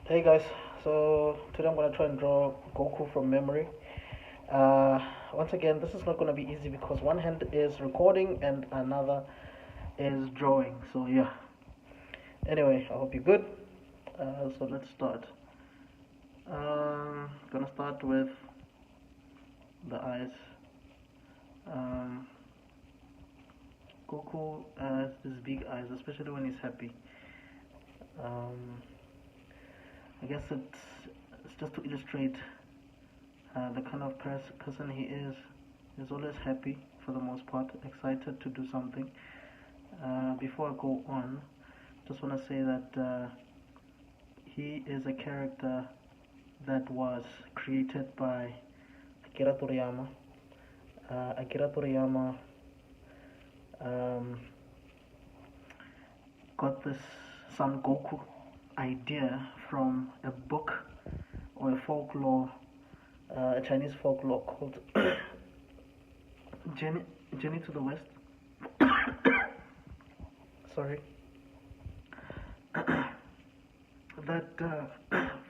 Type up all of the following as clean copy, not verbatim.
Hey guys, so today I'm gonna try and draw Goku from memory. Uh, Once again, this is not gonna be easy because one hand is recording and another is drawing. So yeah. Anyway, I hope you're good. So let's start. Gonna start with the eyes. Um, Goku has these big eyes, especially when he's happy. Um, I guess it's just to illustrate the kind of person he is. He's always happy for the most part, excited to do something. Before I go on, just want to say that he is a character that was created by Akira Toriyama. Akira Toriyama um, got this Son Goku idea from a book or a folklore, a Chinese folklore called Journey, Journey to the West. Sorry. That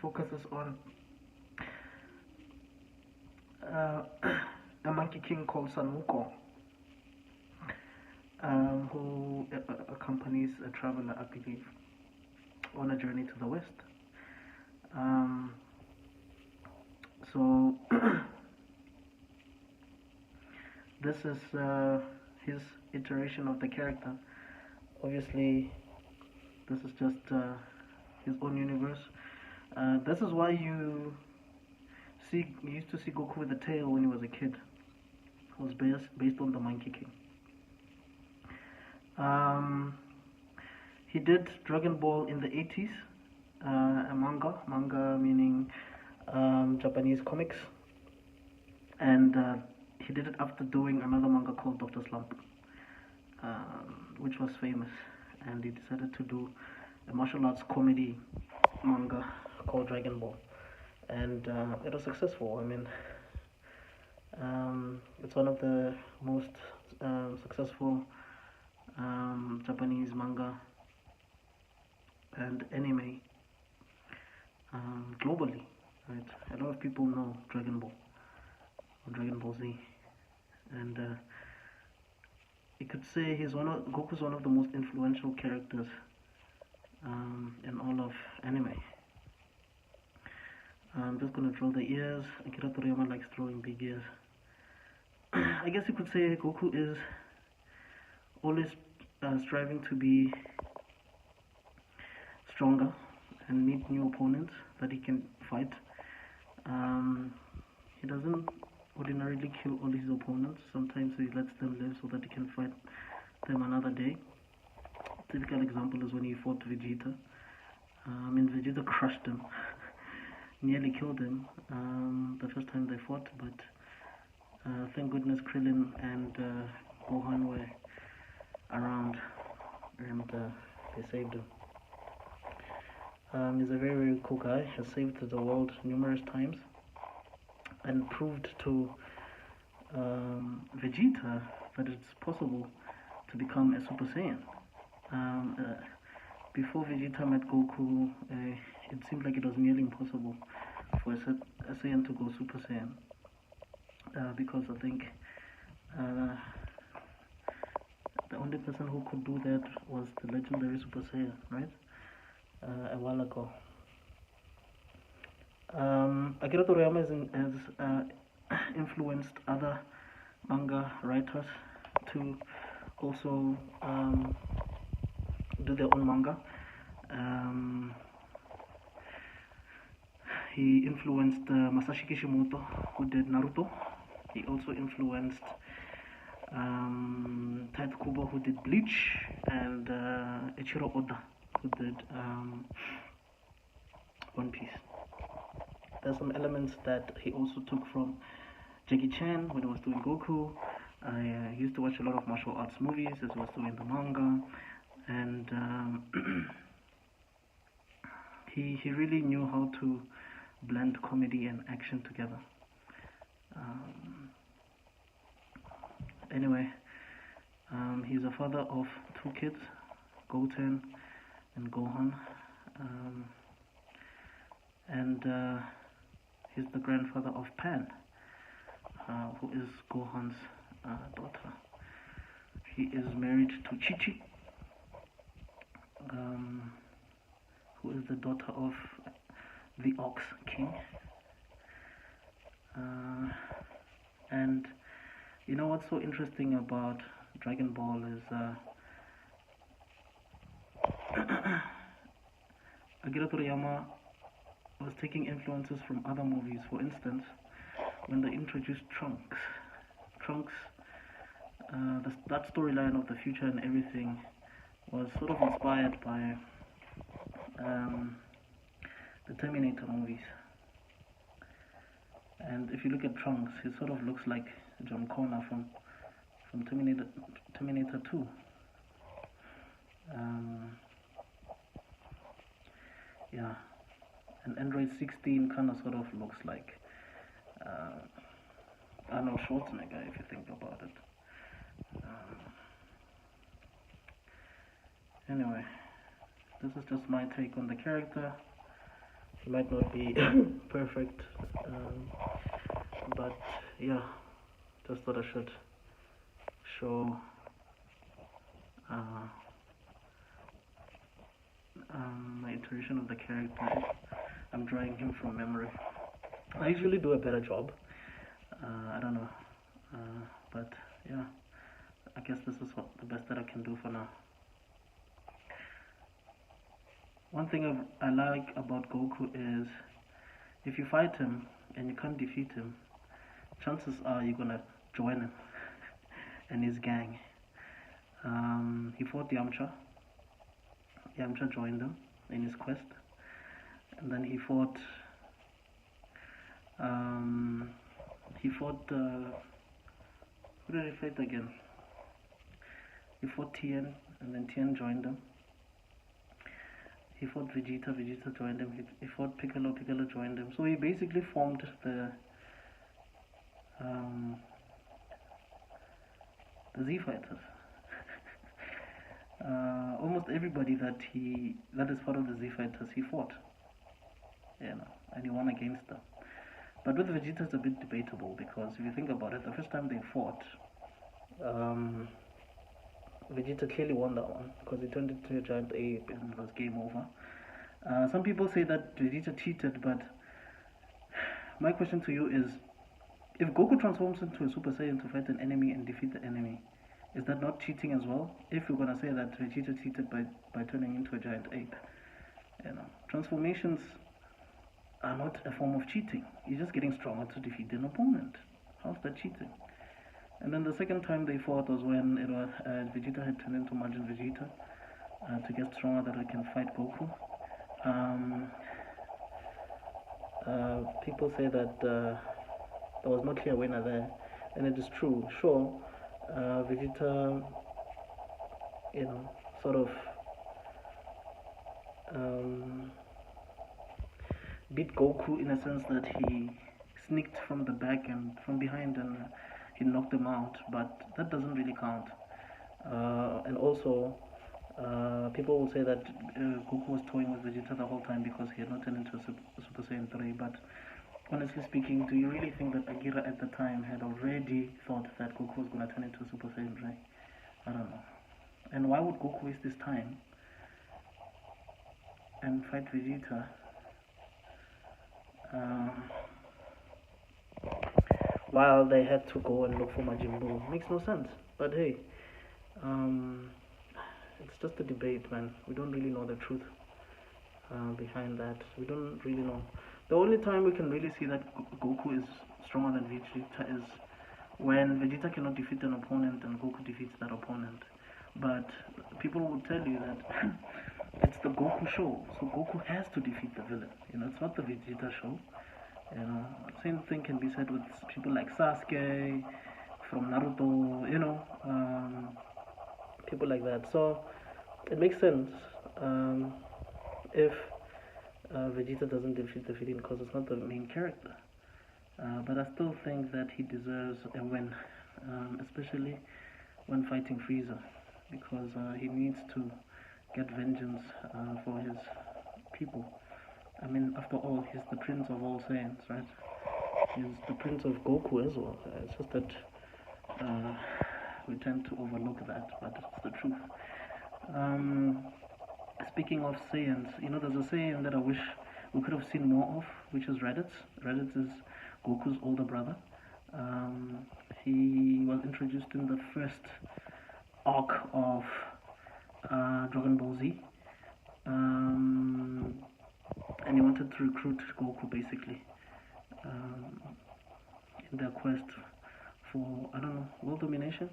focuses on a monkey king called Sun Wukong, who accompanies a traveler, I believe, on a journey to the west. So this is his iteration of the character. Obviously, this is just his own universe. This is why you used to see Goku with a tail when he was a kid. It was based on the Monkey King. He did Dragon Ball in the 80s, a manga meaning Japanese comics, and he did it after doing another manga called Dr. Slump, which was famous, and he decided to do a martial arts comedy manga called Dragon Ball, and it was successful. I mean, it's one of the most successful Japanese manga and anime globally. Right, a lot of people know Dragon Ball or Dragon Ball Z, and you could say Goku's one of the most influential characters in all of anime. I'm just gonna draw the ears. Akira Toriyama likes drawing big ears. I guess you could say Goku is always striving to be stronger and meet new opponents that he can fight. He doesn't ordinarily kill all his opponents. Sometimes he lets them live so that he can fight them another day. Typical example is when he fought Vegeta. Vegeta crushed him, nearly killed him the first time they fought, but thank goodness Krillin and Gohan were around and they saved him. He's a very, very cool guy. Has saved the world numerous times and proved to Vegeta that it's possible to become a Super Saiyan. Before Vegeta met Goku, it seemed like it was nearly impossible for a Saiyan to go Super Saiyan because I think the only person who could do that was the legendary Super Saiyan, right? A while ago. Akira Toriyama has influenced other manga writers to also do their own manga. He influenced Masashi Kishimoto, who did Naruto. He also influenced Tite Kubo, who did Bleach, and Ichiro Oda, who did One Piece. There's some elements that he also took from Jackie Chan when he was doing Goku. I used to watch a lot of martial arts movies as he was doing the manga, and he really knew how to blend comedy and action together. Anyway, he's a father of two kids, Goten and Gohan. and he's the grandfather of Pan, who is Gohan's daughter. He is married to Chi-Chi, who is the daughter of the Ox King. And you know what's so interesting about Dragon Ball is Akira Toriyama was taking influences from other movies. For instance, when they introduced Trunks, that storyline of the future and everything was sort of inspired by the Terminator movies. And if you look at Trunks, he sort of looks like John Connor from Terminator 2. Yeah, and Android 16 kind of sort of looks like Arnold Schwarzenegger, if you think about it. Anyway, this is just my take on the character. He might not be perfect, but yeah, just thought I should show my iteration of the character. I'm drawing him from memory. I usually do a better job. I don't know, but yeah, I guess this is the best that I can do for now. One thing I like about Goku is if you fight him and you can't defeat him, chances are you're gonna join him and his gang. He fought Yamcha. Yamcha joined him in his quest, and then he fought. Who did he fight again? He fought Tien, and then Tien joined him. He fought Vegeta joined him. He fought Piccolo joined him. So he basically formed the Z Fighters. Almost everybody that is part of the Z Fighters, he fought. And he won against them. But with Vegeta, it's a bit debatable because if you think about it, the first time they fought, Vegeta clearly won that one because he turned into a giant ape and it was game over. Some people say that Vegeta cheated, but my question to you is, if Goku transforms into a Super Saiyan to fight an enemy and defeat the enemy, is that not cheating as well? If you're gonna say that Vegeta cheated by turning into a giant ape, transformations are not a form of cheating. You're just getting stronger to defeat an opponent. How's that cheating? And then the second time they fought was when Vegeta had turned into Majin Vegeta to get stronger that he can fight Goku. People say that there was not clear winner there, and it is true. Sure, Vegeta, sort of beat Goku in a sense that he sneaked from the back and from behind and he knocked him out, but that doesn't really count. And also, people will say that Goku was toying with Vegeta the whole time because he had not turned into a Super Saiyan 3, but honestly speaking, do you really think that Akira at the time had already thought that Goku was going to turn into a Super Saiyan 3? I don't know. And why would Goku waste his time and fight Vegeta while they had to go and look for Majin Buu? Makes no sense. But hey, it's just a debate, man. We don't really know the truth behind that. We don't really know. The only time we can really see that Goku is stronger than Vegeta is when Vegeta cannot defeat an opponent and Goku defeats that opponent. But people will tell you that it's the Goku show, so Goku has to defeat the villain. It's not the Vegeta show. Same thing can be said with people like Sasuke from Naruto. People like that. So it makes sense if Vegeta doesn't defeat the villain because it's not the main character. But I still think that he deserves a win, especially when fighting Frieza, because he needs to get vengeance for his people. I mean, after all, he's the prince of all Saiyans, right? He's the prince of Goku as well. It's just that we tend to overlook that, but it's the truth. Um, Speaking of Saiyans, there's a Saiyan that I wish we could have seen more of, which is Raditz. Raditz is Goku's older brother. He was introduced in the first arc of Dragon Ball Z. And he wanted to recruit Goku basically in their quest for, I don't know, world domination.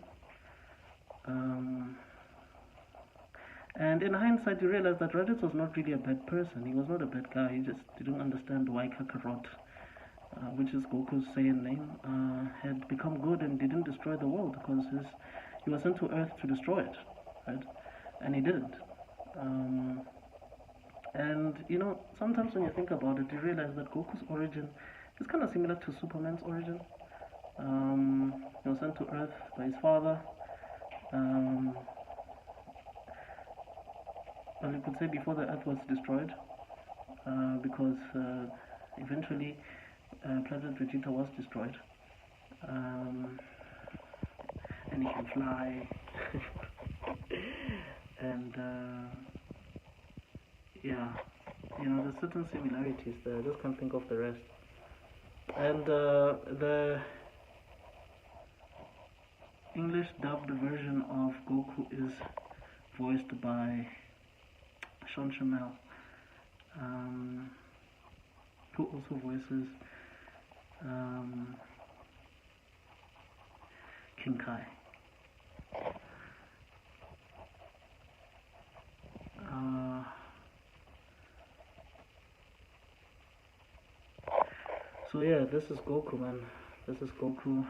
And in hindsight, you realize that Raditz was not really a bad person. He was not a bad guy. He just didn't understand why Kakarot, which is Goku's Saiyan name, had become good and didn't destroy the world, because he was sent to Earth to destroy it, right? And he didn't. And sometimes when you think about it, you realize that Goku's origin is kind of similar to Superman's origin. He was sent to Earth by his father. Well, you could say before the Earth was destroyed, because eventually Planet Vegeta was destroyed, and he can fly, and yeah, there's certain similarities there. I just can't think of the rest. And the English dubbed version of Goku is voiced by Shonen Jump, who also voices King Kai. So yeah, this is Goku, man. This is Goku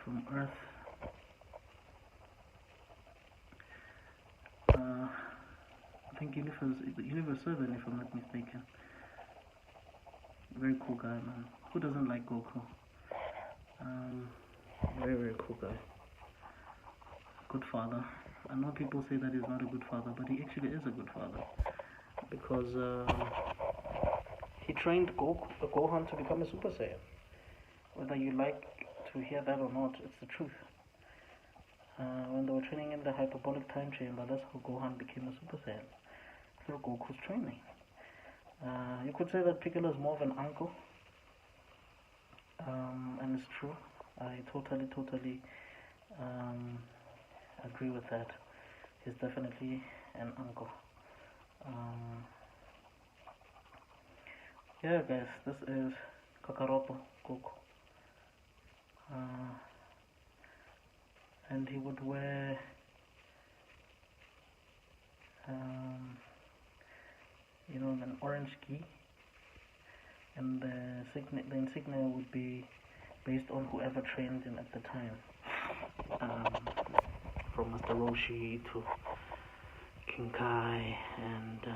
from Earth. I think Universe 7, if I'm not mistaken. Very cool guy, man. Who doesn't like Goku? Very, very cool guy. Good father. I know people say that he's not a good father, but he actually is a good father. Because he trained Gohan to become a Super Saiyan. Whether you like to hear that or not, it's the truth. When they were training in the hyperbolic time chamber, that's how Gohan became a Super Saiyan. Through Goku's training. You could say that Piccolo is more of an uncle. And it's true. I totally agree with that. He's definitely an uncle. Yeah, guys, this is Kakaroto Goku. And he would wear an orange key, and the insignia would be based on whoever trained him at the time, from Master Roshi to King Kai, and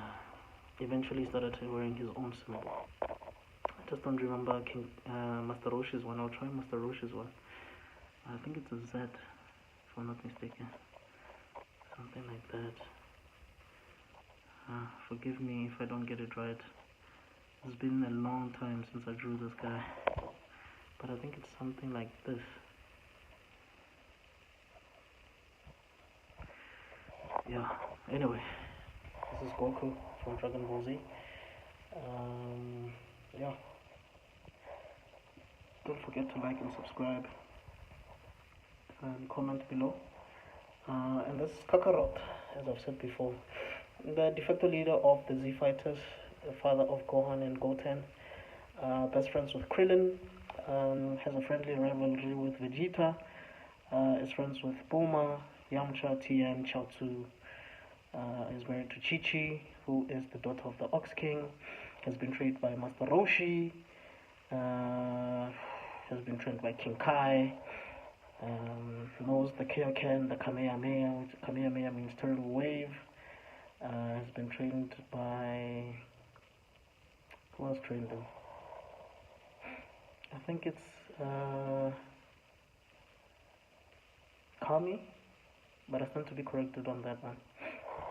eventually started wearing his own symbol. I just don't remember Master Roshi's one. I'll try Master Roshi's one. I think it's a Z, if I'm not mistaken. Something like that. Forgive me if I don't get it right. It's been a long time since I drew this guy. But I think it's something like this. Yeah, anyway. This is Goku from Dragon Ball Z. Yeah. Don't forget to like and subscribe. And comment below. And this is Kakarot, as I've said before. The de facto leader of the Z Fighters, the father of Gohan and Goten, best friends with Krillin, has a friendly rivalry with Vegeta, is friends with Bulma, Yamcha, Tien, Chaozu, is married to Chi-Chi, who is the daughter of the Ox King, has been trained by Master Roshi, has been trained by King Kai, knows the Kaioken, the Kamehameha, which Kamehameha means turtle wave. Has been trained by, who else trained him? I think it's Kami, but I stand to be corrected on that one.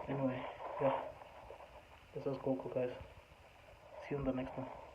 Anyway, yeah, This is Goku, guys. See you in the next one.